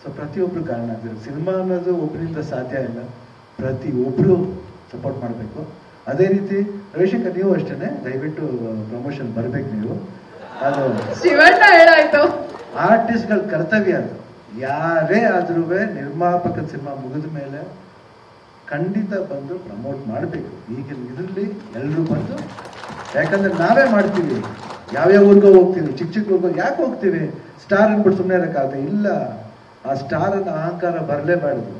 So ಪ್ರತಿಯೊಬ್ಬರು ಕಾರಣ ಆಗ್ತಾರೆ. ಸಿನಿಮಾ ಅನ್ನೋದು ಒಬ್ಬರಿಂದ ಸಾಧ್ಯ ಇಲ್ಲ, ಪ್ರತಿಯೊಬ್ಬರು ಸಪೋರ್ಟ್ ಮಾಡಬೇಕು. ಅದೇ ರೀತಿ ರವಿಶಂಕರ್ ನೀವು ಅಷ್ಟೇ, ದಯವಿಟ್ಟು ಪ್ರಮೋಷನ್ ಬರ್ಬೇಕು ನೀವು. ಅದು ಶಿವಣ್ಣ ಹೇಳಾಯ್ತು, ಆರ್ಟಿಸ್ಟ್ಗಳ ಕರ್ತವ್ಯ ಅದು. ಯಾರೇ ಆದ್ರೂ ನಿರ್ಮಾಪಕದ ಸಿನಿಮಾ ಮುಗಿದ ಮೇಲೆ ಖಂಡಿತ ಬಂದು ಪ್ರಮೋಟ್ ಮಾಡಬೇಕು. ಈಗಿನ ಇದರಲ್ಲಿ ಎಲ್ಲರೂ ಬಂದು, ಯಾಕಂದ್ರೆ ನಾವೇ ಮಾಡ್ತೀವಿ, ಯಾವ್ಯಾವ ಊರಿಗೋ ಹೋಗ್ತೀವಿ, ಚಿಕ್ಕ ಊರಿಗೋ ಯಾಕೆ ಹೋಗ್ತೀವಿ, ಸ್ಟಾರ್ ಅನ್ಬಿಟ್ಟು ಸುಮ್ಮನೆ ಇರೋಕ್ಕಾಗತ್ತೆ ಇಲ್ಲ. ಆ ಸ್ಟಾರ್ ಅನ್ನ ಅಹಂಕಾರ ಬರಲೇಬಾರ್ದು.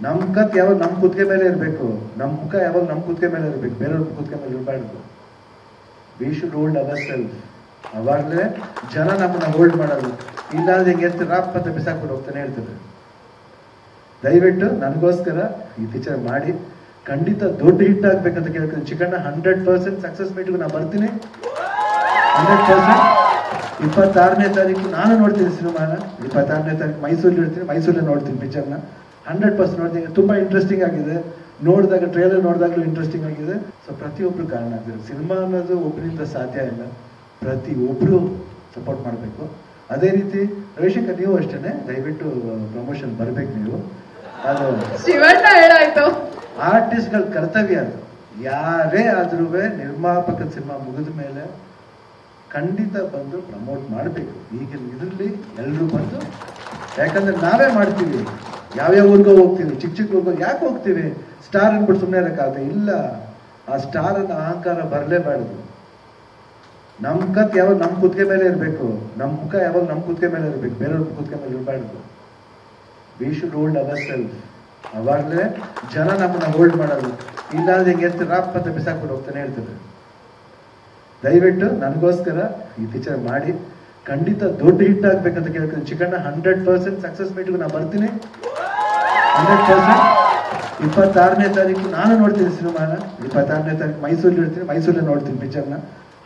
ನಮ್ಮ ಕತ್ ಯಾವಾಗ ನಮ್ಮ ಕುತ್ತಿಗೆ ಮೇಲೆ ಇರಬೇಕು, ನಮ್ಮ ಮುಖ ಯಾವಾಗ ನಮ್ಮ ಕುತ್ತಿಗೆ ಮೇಲೆ ಇರಬೇಕು, ಬೇರೆಯವ್ರ ಕುತ್ತಿಗೆ ಮೇಲೆ ಇರಬಾರ್ದು. We should hold our self. ಅವಾಗಲೇ ಜನ ನಮ್ಮನ್ನ ಹೋಲ್ಡ್ ಮಾಡೋದು. ಇಲ್ಲಾಂದ್ರೆ ಹಿಂಗೆ ಎತ್ತು ರಾಪ್ ಅಂತ ಬಿಸಾಕ್ಬಿಟ್ಟು ಹೋಗ್ತಾನೆ ಹೇಳ್ತಾರೆ. ದಯವಿಟ್ಟು ನನಗೋಸ್ಕರ ಈ ಪಿಕ್ಚರ್ ಮಾಡಿ ಖಂಡಿತ ದೊಡ್ಡ ಹಿಟ್ ಆಗ್ಬೇಕಂತ ಕೇಳ್ತೀನಿ. ಚಿಕಣ್ಣ 100% ಸಕ್ಸಸ್ ಮೀಟ್ಗೂ ನಾನು ಬರ್ತೀನಿ. 100%. 26ನೇ ತಾರೀಕು ನಾನು ನೋಡ್ತೀನಿ ಸಿನಿಮಾನ. 26ನೇ ತಾರೀಕು ಮೈಸೂರಲ್ಲಿ ಇರ್ತೀನಿ, ಮೈಸೂರಲ್ಲಿ ನೋಡ್ತೀನಿ ಪಿಕ್ಚರ್ನ. 100% ನೋಡ್ತೀನಿ. ತುಂಬಾ ಇಂಟ್ರೆಸ್ಟಿಂಗ್ ಆಗಿದೆ. ನೋಡಿದಾಗ ಟ್ರೇಲರ್ ನೋಡಿದಾಗಲೂ ಇಂಟ್ರೆಸ್ಟಿಂಗ್ ಆಗಿದೆ. ಸೊ ಪ್ರತಿಯೊಬ್ಬರು ಕಾರಣ ಆಗ್ತಾರೆ. ಸಿನಿಮಾ ಅನ್ನೋದು ಒಬ್ಬರಿಂದ ಸಾಧ್ಯ ಇಲ್ಲ, ಪ್ರತಿಯೊಬ್ಬರು ಸಪೋರ್ಟ್ ಮಾಡಬೇಕು. ಅದೇ ರೀತಿ ರವಿಶಂಕರ್ ನೀವು ಅಷ್ಟೇ, ದಯವಿಟ್ಟು ಪ್ರಮೋಷನ್ ಬರ್ಬೇಕು ನೀವು. ಅದು ಶಿವಣ್ಣ ಹೇಳಾಯ್ತು, ಆರ್ಟಿಸ್ಟ್ಗಳ ಕರ್ತವ್ಯ ಅದು. ಯಾರೇ ಆದ್ರೂ ನಿರ್ಮಾಪಕದ ಸಿನಿಮಾ ಮುಗಿದ ಮೇಲೆ ಖಂಡಿತ ಬಂದು ಪ್ರಮೋಟ್ ಮಾಡಬೇಕು. ಈಗಿನ ಇದರಲ್ಲಿ ಎಲ್ಲರೂ ಬಂದು, ಯಾಕಂದ್ರೆ ನಾವೇ ಮಾಡ್ತೀವಿ, ಯಾವ್ಯಾವ ಊರಿಗೋ ಹೋಗ್ತೀವಿ, ಚಿಕ್ಕ ಊರಿಗೋ ಯಾಕೆ ಹೋಗ್ತೀವಿ, ಸ್ಟಾರ್ ಅನ್ಬಿಟ್ಟು ಸುಮ್ಮನೆ ಇರೋಕ್ಕಾಗತ್ತೆ ಇಲ್ಲ. ಆ ಸ್ಟಾರ್ ಅನ್ನ ಅಹಂಕಾರ ಬರಲೇಬಾರ್ದು. ನಮ್ಮ ಕತ್ ಯಾವಾಗ ನಮ್ಮ ಕುತ್ತಿಗೆ ಮೇಲೆ ಇರಬೇಕು, ನಮ್ಮ ಮುಖ ಯಾವಾಗ ನಮ್ಮ ಕುತ್ತಿಗೆ ಮೇಲೆ ಇರಬೇಕು, ಬೇರೆಯವ್ರ ಕುತ್ತಿಗೆ ಮೇಲೆ ಇರಬಾರ್ದು. We should hold our self. ಅವಾಗಲೇ ಜನ ನಮ್ಮನ್ನ ಹೋಲ್ಡ್ ಮಾಡೋದು. ಇಲ್ಲಾಂದ್ರೆ ಹಿಂಗೆ ಎತ್ತು ರಾಪ್ ಅಂತ ಬಿಸಾಕ್ಬಿಟ್ಟು ಹೋಗ್ತಾನೆ ಹೇಳ್ತಾರೆ. ದಯವಿಟ್ಟು ನನಗೋಸ್ಕರ ಈ ಪಿಕ್ಚರ್ ಮಾಡಿ ಖಂಡಿತ ದೊಡ್ಡ ಹಿಟ್ ಆಗ್ಬೇಕಂತ ಕೇಳ್ತೀನಿ. ಚಿಕಣ್ಣ 100% ಸಕ್ಸಸ್ ಮೀಟ್ಗೂ ನಾನು ಬರ್ತೀನಿ. 100%. 26ನೇ ತಾರೀಕು ನಾನು ನೋಡ್ತೀನಿ ಸಿನಿಮಾನ. 26ನೇ ತಾರೀಕು ಮೈಸೂರಲ್ಲಿ ಇರ್ತೀನಿ, ಮೈಸೂರಲ್ಲಿ ನೋಡ್ತೀನಿ ಪಿಕ್ಚರ್ನ.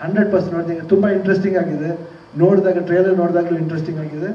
100% ನೋಡ್ತೀನಿ. ತುಂಬಾ ಇಂಟ್ರೆಸ್ಟಿಂಗ್ ಆಗಿದೆ. ನೋಡಿದಾಗ ಟ್ರೇಲರ್ ನೋಡಿದಾಗಲೂ ಇಂಟ್ರೆಸ್ಟಿಂಗ್ ಆಗಿದೆ.